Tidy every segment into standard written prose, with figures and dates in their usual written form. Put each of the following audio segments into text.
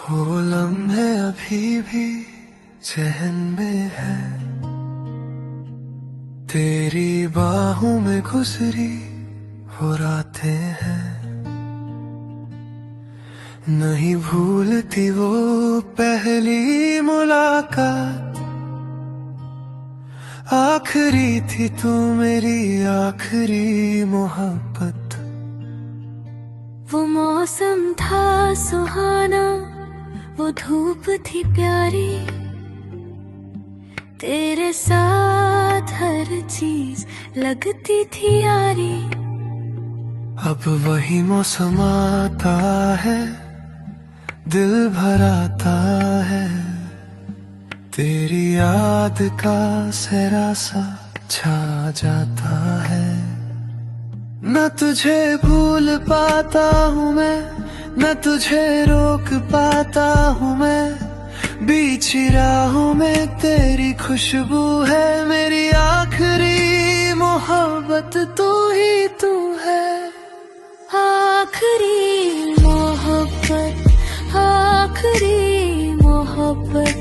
वो लम्हे अभी भी ज़हन में है, तेरी बाहों में गुजरी वो रातें हैं। नहीं भूलती वो पहली मुलाकात, आखिरी थी तू मेरी आखिरी मोहब्बत। वो मौसम था सुहाना, वो धूप थी प्यारी, तेरे साथ हर चीज लगती थी यारी। अब वही मौसम आता है, दिल भर आता है, तेरी याद का सहरा सा छा जाता है। न तुझे भूल पाता हूँ मैं, न तुझे रोक पाता हूँ मैं, बीच राहों में तेरी खुशबू है मेरी आखिरी मोहब्बत। तू ही तू है आखिरी मोहब्बत, आखिरी मोहब्बत,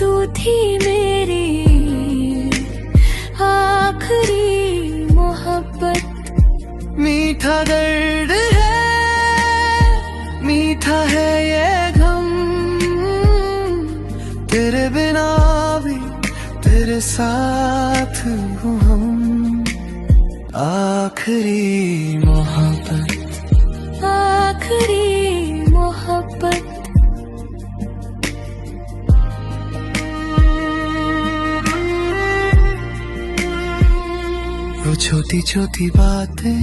तू थी मेरी आखिरी मोहब्बत। मीठा दर्द है, मीठा है ये गम, तेरे बिना भी तेरे साथ हूँ हम। आखिरी मोहब्बत, आखिरी मोहब्बत। वो छोटी छोटी बातें,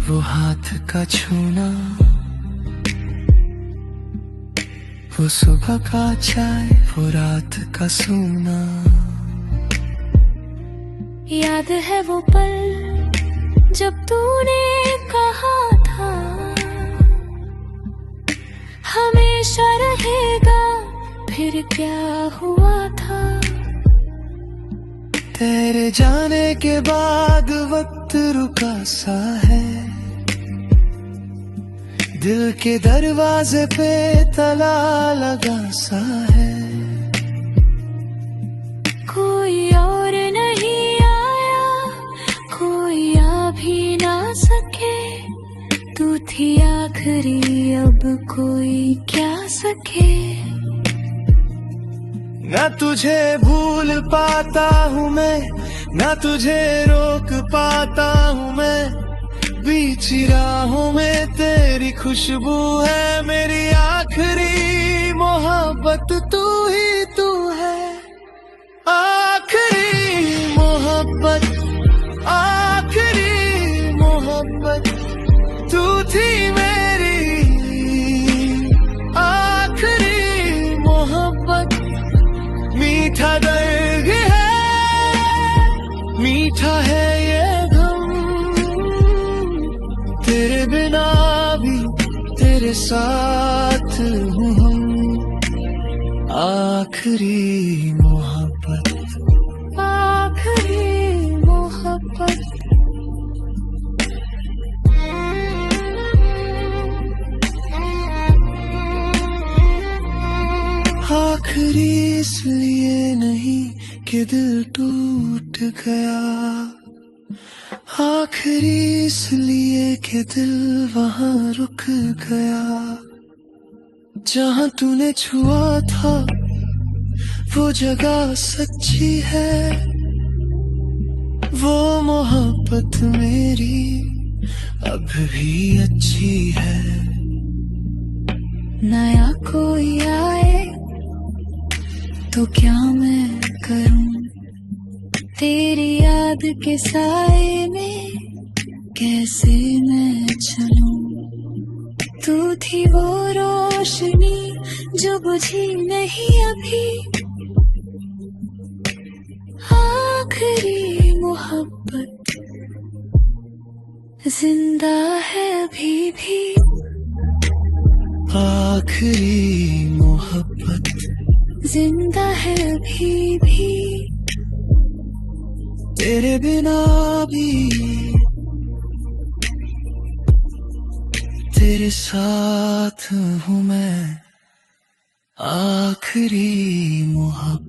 वो हाथ का छूना, वो सुबह का चाय, वो रात का सोना। याद है वो पल जब तूने कहा था हमेशा रहेगा, फिर क्या हुआ था। तेरे जाने के बाद वक्त रुका सा है, दिल के दरवाजे पे ताला लगा सा है। कोई और नहीं आया, कोई आ भी ना सके, तू थी आखिरी अब कोई क्या सके। ना तुझे भूल पाता हूँ मैं, ना तुझे रोक पाता हूँ मैं, बीच राहों में तेरी खुशबू है मेरी आखिरी मोहब्बत। तू ही तू है आखिरी मोहब्बत, आखिरी मोहब्बत, तू थी मेरी आखिरी मोहब्बत। मीठा दर्द है, मीठा है ये गम, तेरे बिना भी तेरे साथ हूँ हम। आखिरी मोहब्बत, आखिरी मोहब्बत। आखिरी इसलिए नहीं कि दिल टूट गया, आखिरी इसलिए कि दिल वहां रुक गया। जहां तूने छुआ था वो जगह सच्ची है, वो मोहब्बत मेरी अब भी अच्छी है। नया कोई आए तो क्या मैं करूं, तेरी याद के साए में कैसे मैं चलूं। तू थी वो रोशनी जो बुझी नहीं अभी, आखिरी मोहब्बत जिंदा है अभी भी। आखिरी मोहब्बत जिंदा है अभी भी, तेरे बिना भी तेरे साथ हूँ मैं। आखिरी मोहब्बत।